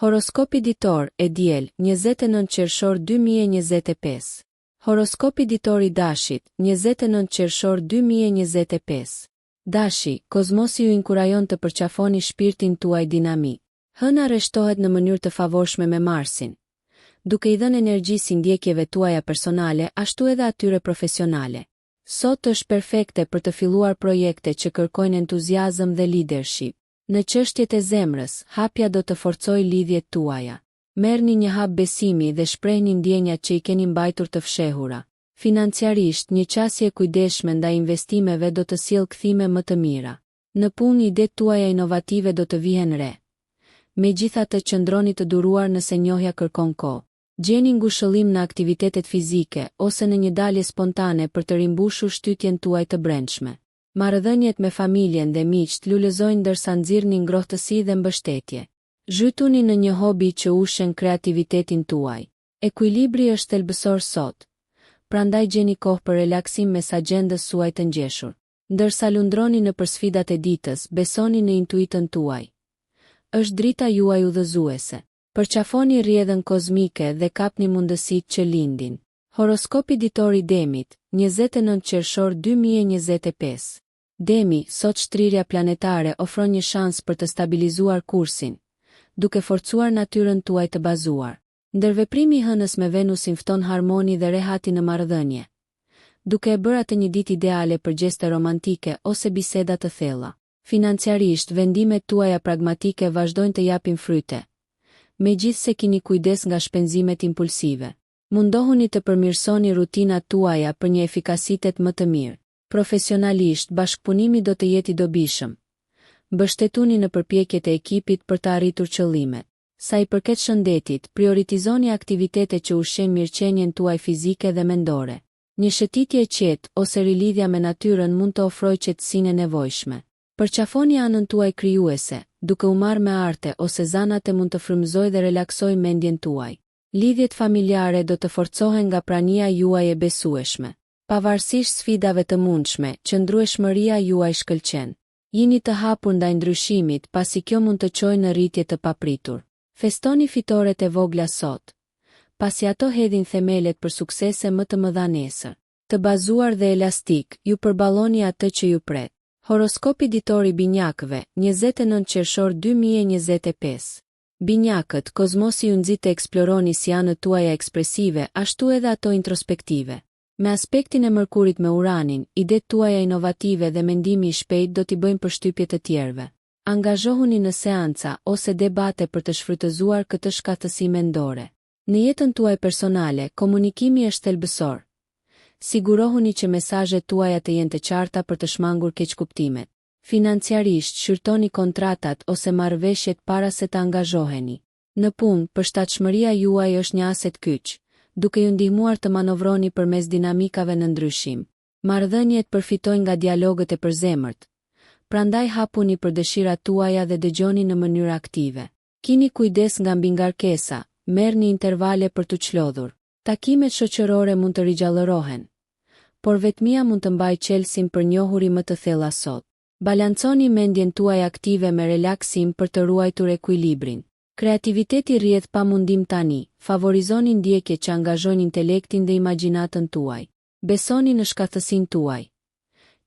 Horoskopi ditor e diel, 29 qershor 2025. Horoskopi ditor i dashit, 29 qershor 2025. Dashi, kozmosi ju inkurajon të përqafoni shpirtin tuaj dinamik. Hëna rreshtohet në mënyrë të favorshme me Marsin, duke i dhënë energji si ndjekjeve tuaja personale, ashtu edhe atyre profesionale. Sot është perfekte për të filluar projekte që kërkojnë entuziazëm dhe leadership. Në çështjet e zemrës, hapja do të forcojë lidhjet tuaja. Merrni një hap besimi dhe shprehni ndjenjat që i keni mbajtur të fshehura. Financiarisht, një qasje kujdesshme ndaj investimeve do të sjellë kthime më të mira. Në punë, idetë tuaja inovative do të vihen re. Megjithatë, qëndroni të duruar nëse njohja kërkon kohë. Gjeni ngushëllim në aktivitetet fizike ose në një dalje spontane për të rimbushur shtytjen tuaj të brendshme. Marrëdhëniet me familjen dhe miqt lulëzojnë ndërsa nxirrni ngrohtësi dhe mbështetje. Zhytuni në një hobi që ushen kreativitetin tuaj. Ekuilibri është thelbësor sot. Prandaj gjeni kohë për relaksim mes agjendës suaj të ngjeshur. Ndërsa lundroni në përsfidat e ditës, besoni në intuitën tuaj. Është drita juaj udhëzuese. Përqafoni rrjedhën kozmike dhe kapni mundësitë që lindin. Horoskopi ditor i Demit, 29 qershor 2025. Demi, sot shtrirja planetare ofron një shans për të stabilizuar kursin, duke forcuar natyrën tuaj të bazuar. Ndërveprimi i hënës me Venusin fton harmoni dhe rehati në marrëdhënie, duke e bërë atë një ditë ideale për gjeste romantike ose biseda të thella. Financiarisht, vendimet tuaja pragmatike vazhdojnë të japin fryte, megjithse keni kujdes nga shpenzimet impulsive. Mundohuni të përmirësoni rutinat tuaja për një efikasitet më të mirë. Profesionalisht, bashkëpunimi do të jetë i dobishëm. Mbështetuni në përpjekjet e ekipit për të arritur qëllimet. Sa i përket shëndetit, prioritizoni aktivitete që ushqejnë mirëqenien tuaj fizike dhe mendore. Një shëtitje e qetë ose rilidhja me natyrën mund të ofrojë qetësinë e nevojshme. Përqafoni anën tuaj krijuese, duke u marrë me arte ose zanat e mund të frymëzojë dhe relaksojë mendjen tuaj. Lidhjet familjare do të forcohen nga prania juaj e besueshme. Pavarësisht sfidave të mundshme, qëndrueshmëria juaj shkëlqen. Jini të hapur ndaj ndryshimit, pasi kjo mund të çojë në rritje të papritur. Festoni fitoret e vogla sot, pasi ato hedhin themelet për suksese më të mëdha nesër. Të bazuar dhe elastik, ju përballoni atë që ju pret. Horoskopi ditor i binjakëve, 29 qershor 2025. Binjakët, kozmosi ju nxit të eksploroni si anët tuaja ekspresive, ashtu edhe ato introspektive. Me aspektin e Mërkurit me Uranin, idetë tuaja inovative dhe mendimi i shpejt do t'i bëjnë përshtypje të tjerëve. Angazhohuni në seanca ose debate për të shfrytëzuar këtë shkatësi mendore. Në jetën tuaj personale, komunikimi është thelbësor. Sigurohuni që mesazhet tuaja të jenë të qarta për të shmangur keqkuptimet. Financiarisht, shqyrtoni kontratat ose marrëveshjet para se të angazhoheni. Në punë, përshtatshmëria juaj është një aset kyç, duke ju ndihmuar të manovroni përmes dinamikave në ndryshim. Marrëdhëniet përfitojnë nga dialogët e përzemërt. Prandaj hapuni për dëshirat tuaja dhe dëgjoni në mënyrë aktive. Kini kujdes nga mbingarkesa, merrni intervale për të çlodhur. Takimet shoqërore mund të rigjallërohen, por vetmia mund të mbajë qelsin për njohuri më të thella sot. Balanconi mendjen tuaj aktive me relaksim për të ruajtur ekuilibrin. Kreativiteti rrjedh pa mundim tani, favorizoni ndjekje që angazhojnë intelektin dhe imagjinatën tuaj. Besoni në shkathësinë tuaj.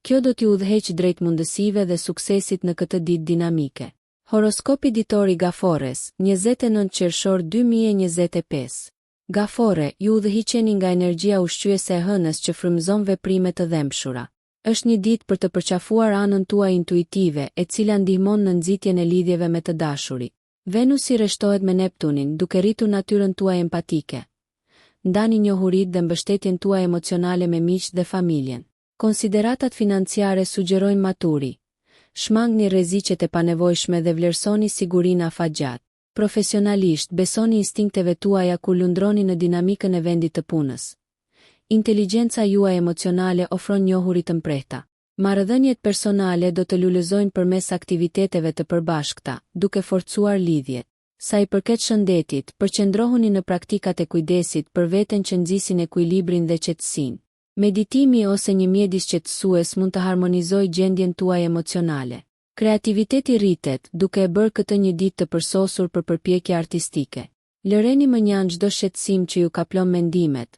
Kjo do t'ju udhëheqë drejt mundësive dhe suksesit në këtë ditë dinamike. Horoskopi ditor i Gafores, 29 qershor 2025. Gafore, ju udhëhiqeni nga energjia ushqyese e hënës që frymëzon veprime të dhëmshura. Është një ditë për të përqafuar anën tuaj intuitive, e cila ndihmon në nxitjen e lidhjeve me të dashurit. Venusi rreshtohet me Neptunin, duke rritur natyrën tuaj empatike. Ndani njohuritë dhe mbështetjen tuaj emocionale me miq dhe familjen. Konsideratat financiare sugjerojnë maturi. Shmangni rreziqet e panevojshme dhe vlerësoni sigurinë afatgjat. Profesionalisht, besoni instinkteve tuaja kur lundroni në dinamikën e vendit të punës. Inteligjenca juaj emocionale ofron njohuri të mprehta. Marrëdhëniet personale do të lulëzojnë përmes aktiviteteve të përbashkëta, duke forcuar lidhjet. Sa i përket shëndetit, përqendrohuni në praktikat e kujdesit për veten që nxisin ekuilibrin dhe qetësinë. Meditimi ose një mjedis qetësues mund të harmonizojë gjendjen tuaj emocionale. Kreativiteti rritet duke e bërë këtë një ditë të përsosur për përpjekje artistike. Lëreni më njanë çdo shqetësim që ju kaplon mendimet.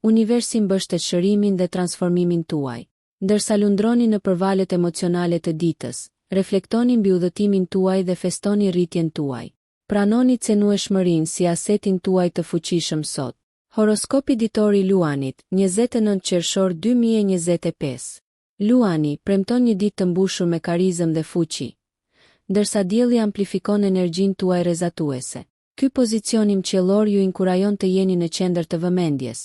Universi mbështet shërimin dhe transformimin tuaj. Ndërsa lundroni në përvalet emocionale të ditës, reflektoni mbi udhëtimin tuaj dhe festoni rritjen tuaj. Pranoni cenueshmërinë si asetin tuaj të fuqishëm sot. Horoskopi ditor i Luanit, 29 qershor 2025. Luani premton një ditë të mbushur me karizëm dhe fuqi, ndërsa dielli amplifikon energjinë tuaj rrezatuese. Ky pozicionim qiellor ju inkurajon të jeni në qendër të vëmendjes,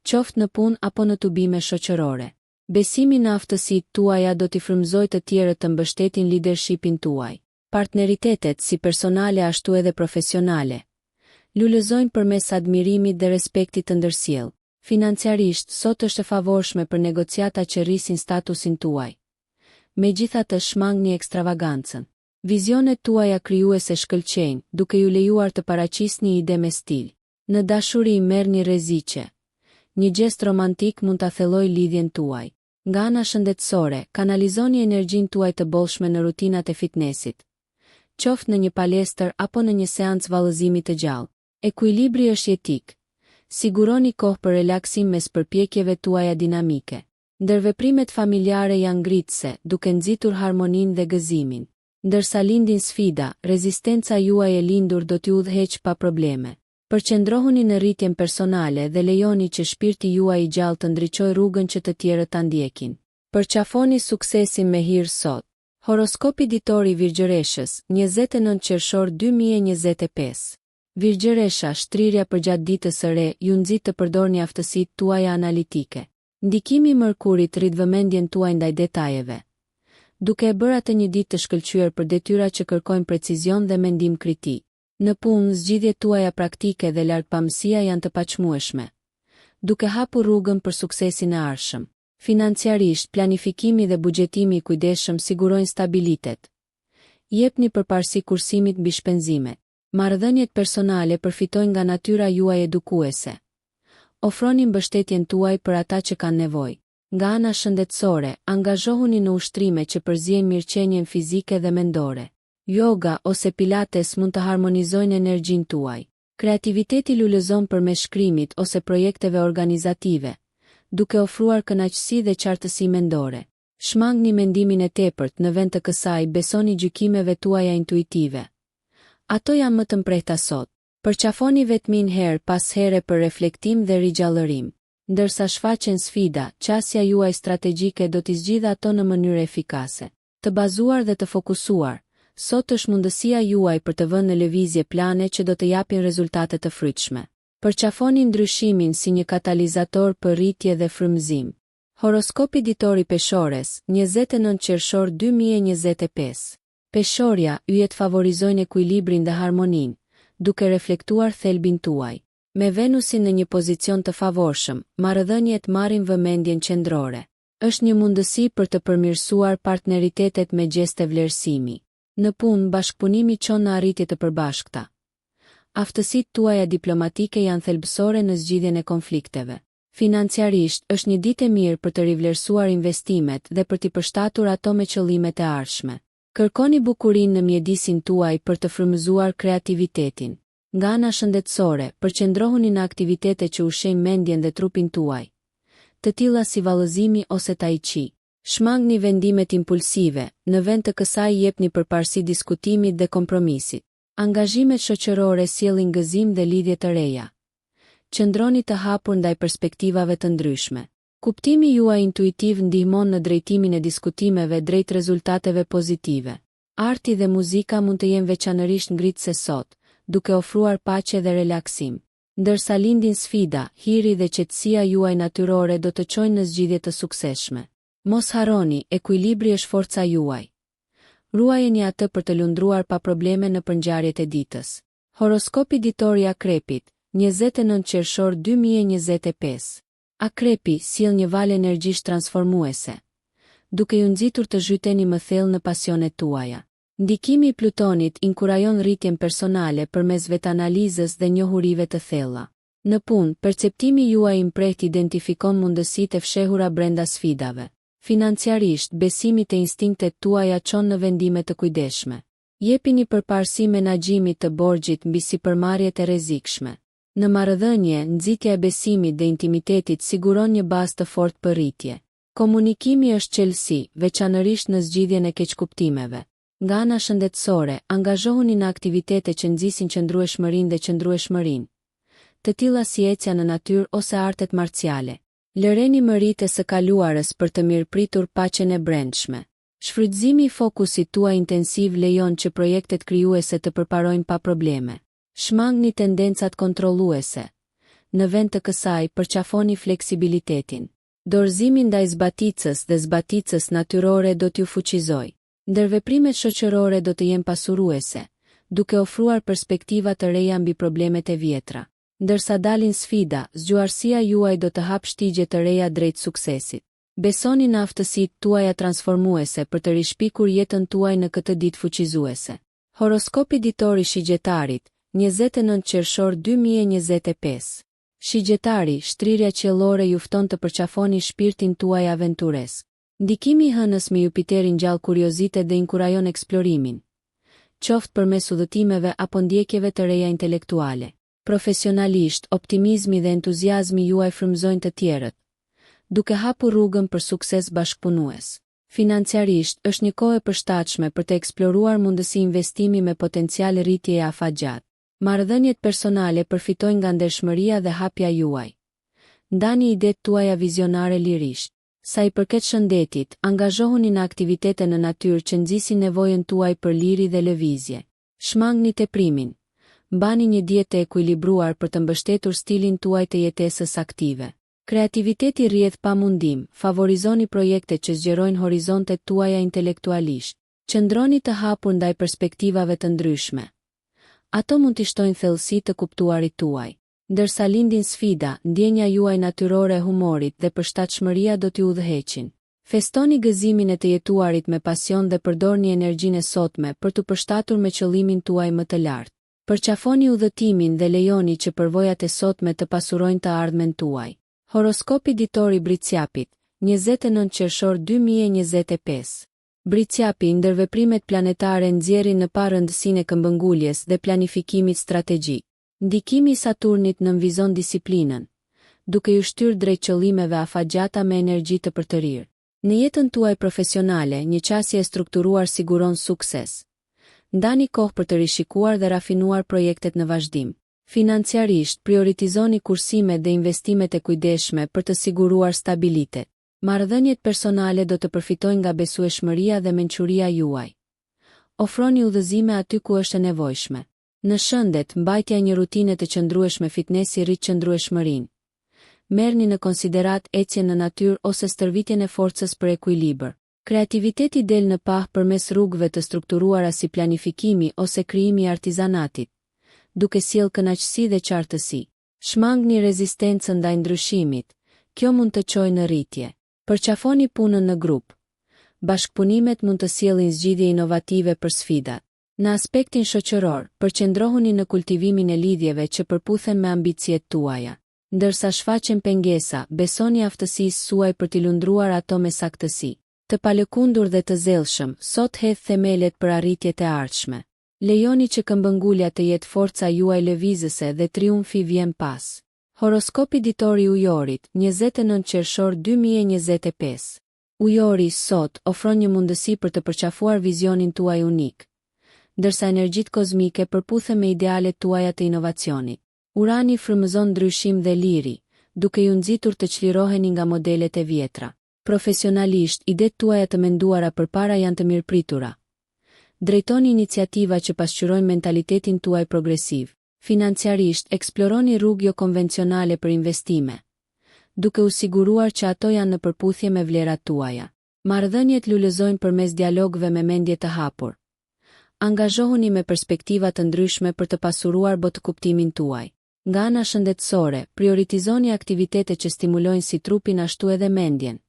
qoftë në punë apo në tubime shoqërore. Besimi në aftësitë tuaja do t'i frymëzojë të tjerët të mbështetin leadershipin tuaj. Partneritetet, si personale ashtu edhe profesionale, lulëzojnë përmes admirimit dhe respektit të ndërsjellë. Financiarisht, sot është e favorshme për negociata që rrisin statusin tuaj. Megjithatë, shmangni ekstravagancën. Vizionet tuaja krijuese shkëlqejnë, duke ju lejuar të paraqisni ide me stil. Në dashuri merrni rreziqe. Një gest romantik mund ta thellojë lidhjen tuaj. Nga ana shëndetësore, kanalizoni energjinë tuaj të bollshme në rutinat e fitnessit, qoftë në një palestër apo në një seancë vallëzimi të gjallë. Ekuilibri është jetik. Siguroni kohë për relaksim mes përpjekjeve tuaja dinamike. Ndërveprimet familjare janë ngritëse, duke nxitur harmoninë dhe gëzimin. Ndërsa lindin sfida, rezistenca juaj e lindur do t'ju udhëheqë pa probleme. Përqendrohuni në rritjen personale dhe lejoni që shpirti juaj i gjallë të ndriçojë rrugën që të tjerët ta ndjekin. Përqafoni suksesin me hir sot. Horoskopi ditor i Virgjëreshës, 29 qershor 2025. Virgjëresha, shtrirja përgjatë ditës së re ju nxit të përdorni aftësitë tuaja analitike. Ndikimi i Mërkurit rrit vëmendjen tuaj ndaj detajeve, duke e bërë atë një ditë të shkëlqyer për detyra që kërkojnë precizion dhe mendim kritik. Në punë, zgjidhjet tuaja praktike dhe lartpamësia janë të paçmueshme, duke hapur rrugën për suksesin e ardhshëm. Financiarisht, planifikimi dhe buxhetimi i kujdesshëm sigurojnë stabilitet. Jepni përparësi kursimit mbi shpenzimet. Marrëdhëniet personale përfitojnë nga natyra juaj edukuese. Ofroni mbështetjen tuaj për ata që kanë nevojë. Nga ana shëndetësore, angazhohuni në ushtrime që përziejnë mirëqenien fizike dhe mendore. Yoga ose pilates mund të harmonizojnë energjinë tuaj. Kreativiteti lulëzon përmes shkrimit ose projekteve organizative, duke ofruar kënaqësi dhe qartësi mendore. Shmangni mendimin e tepërt, në vend të kësaj besoni gjykimeve tuaja intuitive. Ato janë më të mprehta sot. Përqafoni vetmin her pas here për reflektim dhe rigjallërim. Ndërsa shfaqen sfida, qasja juaj strategjike do t'i zgjidhë ato në mënyrë efikase. Të bazuar dhe të fokusuar, sot është mundësia juaj për të vënë në lëvizje plane që do të japin rezultate të frytshme. Përqafoni ndryshimin si një katalizator për rritje dhe frymëzim. Horoskopi ditor i Peshores, 29 qershor 2025. Peshorja, yjet favorizojnë ekuilibrin dhe harmoninë, duke reflektuar thelbin tuaj. Me Venusin në një pozicion të favorshëm, marrëdhëniet marrin vëmendjen qendrore. Është një mundësi për të përmirësuar partneritetet me gjeste vlerësimi. Në punë, bashkëpunimi çon në arritje të përbashkëta. Aftësitë tuaja diplomatike janë thelbësore në zgjidhjen e konflikteve. Financiarisht, është një ditë e mirë për të rivlerësuar investimet dhe për t'i përshtatur ato me qëllimet e ardhshme. Kërkoni bukurinë në mjedisin tuaj për të frymëzuar kreativitetin. Nga ana shëndetësore, përqendrohuni në aktivitete që ushqejnë mendjen dhe trupin tuaj, të tilla si vallëzimi ose tai chi. Shmangni vendimet impulsive, në vend të kësaj jepni përparësi diskutimit dhe kompromisit. Angazhimet shoqërore sjellin gëzim dhe lidhje të reja. Qëndroni të hapur ndaj perspektivave të ndryshme. Kuptimi juaj intuitiv ndihmon në drejtimin e diskutimeve drejt rezultateve pozitive. Arti dhe muzika mund të jenë veçanërisht ngritëse sot, duke ofruar paqe dhe relaksim. Ndërsa lindin sfida, hiri dhe qetësia juaj natyrore do të çojnë në zgjidhje të suksesshme. Mos harroni, ekuilibri është forca juaj. Ruajeni atë për të lundruar pa probleme në ngjarjet e ditës. Horoskopi ditor i Akrepit, 29 qershor 2025. Akrepi sjell një valë energjish transformuese, duke ju nxitur të zhyteni më thellë në pasionet tuaja. Ndikimi i Plutonit inkurajon rritjen personale përmes vetanalizës dhe njohurive të thella. Në punë, perceptimi juaj i mprehtë identifikon mundësitë e fshehura brenda sfidave. Financiarisht, besimi te instinktet tuaja çon në vendime të kujdesshme. Jepini përparësi menaxhimit të borxhit mbi sipërmarrjet e rrezikshme. Në marrëdhënie, nxitja e besimit dhe intimitetit siguron një bazë të fortë për rritje. Komunikimi është çelësi, veçanërisht në zgjidhjen e keqkuptimeve. Nga ana shëndetësore, angazhohuni në aktivitete që nxisin qëndrueshmërinë dhe qëndrueshmërinë, të tilla si ecja në natyrë ose artet marciale. Lëreni mëritë së kaluarës për të mirëpritur paqen e brendshme. Shfrytëzimi i fokusit tuaj intensiv lejon që projektet krijuese të përparojnë pa probleme. Shmangni tendencat kontrolluese. Në vend të kësaj, përqafoni fleksibilitetin. Dorëzimi ndaj zbaticës dhe zbaticës natyrore do t'ju fuqizoj. Ndërveprimet shoqërore do të jenë pasuruese, duke ofruar perspektiva të reja mbi problemet e vjetra. Ndërsa dalin sfida, zgjuarësia juaj do të hap shtigje të reja drejt suksesit. Besoni në aftësitë tuaja transformuese për të rishpikur jetën tuaj në këtë ditë fuqizuese. Horoskopi ditor i shigjetarit, 29 qershor 2025. Shigjetari, shtrirja qiellore ju fton të përqafoni shpirtin tuaj aventures. Ndikimi i hënës me Jupiterin gjall kuriozitet dhe inkurajon eksplorimin, qoftë përmes udhëtimeve apo ndjekjeve të reja intelektuale. Profesionalisht, optimizmi dhe entuziazmi juaj frymëzojnë të tjerët, duke hapur rrugën për sukses bashkëpunues. Financiarisht, është një kohë e përshtatshme për të eksploruar mundësi investimi me potencial rritjeje afatgjat. Marrëdhëniet personale përfitojnë nga ndershmëria dhe hapja juaj. Ndani idetë tuaja vizionare lirisht. Sa i përket shëndetit, angazhohuni në aktivitete në natyrë që nxisin nevojën tuaj për liri dhe lëvizje. Shmangni teprimin. Mbani një dietë të ekuilibruar për të mbështetur stilin tuaj të jetesës aktive. Kreativiteti rrjedh pa mundim, favorizoni projekte që zgjerojnë horizontet tuaja intelektualisht. Qëndroni të hapur ndaj perspektivave të ndryshme. Ato mund t'i shtojnë thellësi të kuptuarit tuaj. Ndërsa lindin sfida, ndjenja juaj natyrore e humorit dhe përshtatshmëria do t'ju udhëheqin. Festoni gëzimin e të jetuarit me pasion dhe përdorni energjinë e sotme për t'u përshtatur me qëllimin tuaj më të lartë. Përqafoni udhëtimin dhe lejoni që përvojat e sotme të pasurojnë të ardhmen tuaj. Horoskopi ditor i Briciapit, 29 qershor 2025. Briciapi, ndërveprimet planetare nxjerrin në parë rëndësinë e këmbënguljes dhe planifikimit strategjik. Ndikimi i Saturnit nënvizon disiplinën, duke ju shtyrë drejt qëllimeve afatgjata me energji të përtërirë. Në jetën tuaj profesionale, një qasje e strukturuar siguron sukses. Ndani kohë për të rishikuar dhe rafinuar projektet në vazhdim. Financiarisht, prioritizoni kursimet dhe investimet e kujdesshme për të siguruar stabilitet. Marrëdhëniet personale do të përfitojnë nga besueshmëria dhe mençuria juaj. Ofroni udhëzime aty ku është e nevojshme. Në shëndet, mbajtja e një rutine të qëndrueshme fitnesi rrit qëndrueshmërinë. Merrni në konsiderat ecjen në natyrë ose stërvitjen e forcës për ekuilibër. Kreativiteti del në pah përmes rrugëve të strukturuara si planifikimi ose krijimi i artizanatit, duke sjellë kënaqësi dhe qartësi. Shmangni rezistencën ndaj ndryshimit. Kjo mund të çojë në rritje. Përqafoni punën në grup. Bashkëpunimet mund të sjellin zgjidhje inovative për sfidat. Në aspektin shoqëror, përqendrohuni në kultivimin e lidhjeve që përputhen me ambicjet tuaja. Ndërsa shfaqen pengesa, besoni aftësisë suaj për t'i lundruar ato me saktësi. Të palëkundur dhe të zellshëm, sot hedh themelet për arritjet e ardhshme. Lejoni që këmbëngulja të jetë forca juaj lëvizëse dhe triumfi vjen pas. Horoskopi ditor i Ujorit, 29 qershor 2025. Ujori sot ofron një mundësi për të përqafuar vizionin tuaj unik, ndërsa energjitë kozmike përputhen me idealet tuaja të inovacionit. Urani frymëzon ndryshim dhe liri, duke ju nxitur të çliroheni nga modelet e vjetra. Profesionalisht, idetë tuaja të menduara përpara janë të mirëpritura. Drejtoni iniciativa që pasqyrojnë mentalitetin tuaj progresiv. Financiarisht, eksploroni rrugë jo konvencionale për investime, duke u siguruar që ato janë në përputhje me vlerat tuaja. Marrëdhëniet lulëzojnë përmes dialogëve me mendje të hapur. Angazhohuni me perspektiva të ndryshme për të pasuruar botkuptimin tuaj. Nga ana shëndetësore, prioritizoni aktivitete që stimulojnë si trupin ashtu edhe mendjen,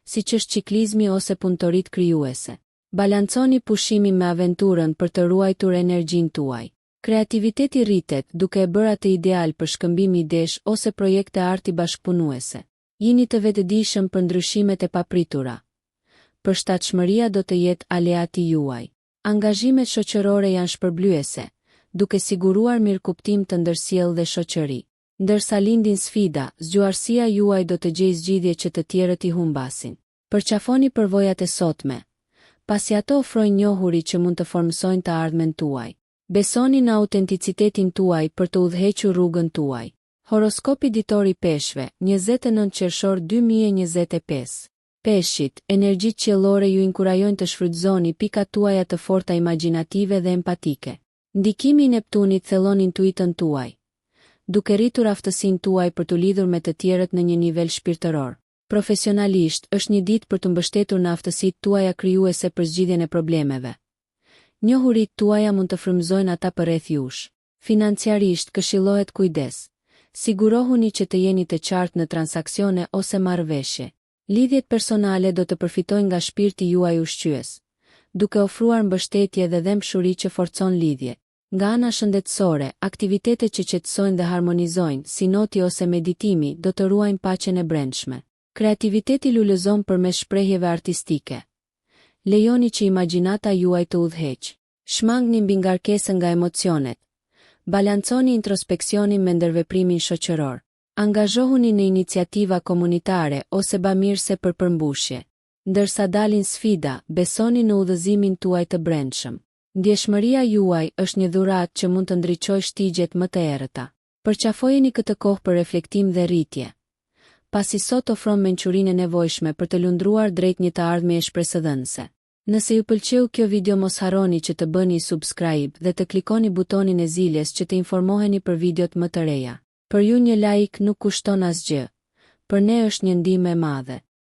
siç është ciklizmi ose punëtoritë krijuese. Balanconi pushimin me aventurën për të ruajtur energjinë tuaj. Kreativiteti rritet duke e bërë atë ideal për shkëmbim idesh ose projekte arti bashkëpunuese. Jini të vetëdijshëm për ndryshimet e papritura. Përshtatshmëria do të jetë aleati juaj. Angazhimet shoqërore janë shpërblyese, duke siguruar mirëkuptim të ndërsjellë dhe shoqëri. Ndërsa lindin sfida, zgjuarësia juaj do të gjejë zgjidhje që të tjerët i humbasin. Përqafoni përvojat e sotme, pasi ato ofrojnë njohuri që mund të formsojnë të ardhmen tuaj. Besoni në autenticitetin tuaj për të udhëhequr rrugën tuaj. Horoskopi ditor i Peshqve, 29 qershor 2025. Peshqit, energjitë qiellore ju inkurajojnë të shfrytëzoni pikat tuaja të forta imagjinative dhe empatike. Ndikimi i Neptunit thellon intuitën tuaj, duke rritur aftësinë tuaj për të lidhur me të tjerët në një nivel shpirtëror. Profesionalisht, është një ditë për të mbështetur në aftësitë tuaja krijuese për zgjidhjen e problemeve. Njohuritë tuaja mund të frymëzojnë ata përreth jush. Financiarisht, këshillohet kujdes. Sigurohuni që të jeni të qartë në transaksione ose marrëveshje. Lidhjet personale do të përfitojnë nga shpirti juaj ushqyes, duke ofruar mbështetje dhe dëmshuri që forcon lidhje. Nga ana shëndetësore, aktivitetet që qetësojnë dhe harmonizojnë, si noti ose meditimi, do të ruajnë paqen e brendshme. Kreativiteti lulëzon përmes shprehjeve artistike. Lejoni që imagjinata juaj të udhëheqë. Shmangni mbi ngarkesën nga emocionet. Balanconi introspeksionin me ndërveprimin shoqëror. Angazhohuni në iniciativa komunitare ose bamirëse për përmbushje. Ndërsa dalin sfida, besoni në udhëzimin tuaj të brendshëm. Ndjeshmëria juaj është një dhuratë që mund të ndriçojë shtigjet më të errëta. Përqafojeni këtë kohë për reflektim dhe rritje, pasi sot ofron mençurinë e nevojshme për të lundruar drejt një të ardhmëje shpresëdhënëse. Nëse ju pëlqeu kjo video, mos harroni që të bëni subscribe dhe të klikoni butonin e ziljes që të informoheni për videot më të reja. Për ju një like nuk kushton asgjë, për ne është një ndihmë e madhe.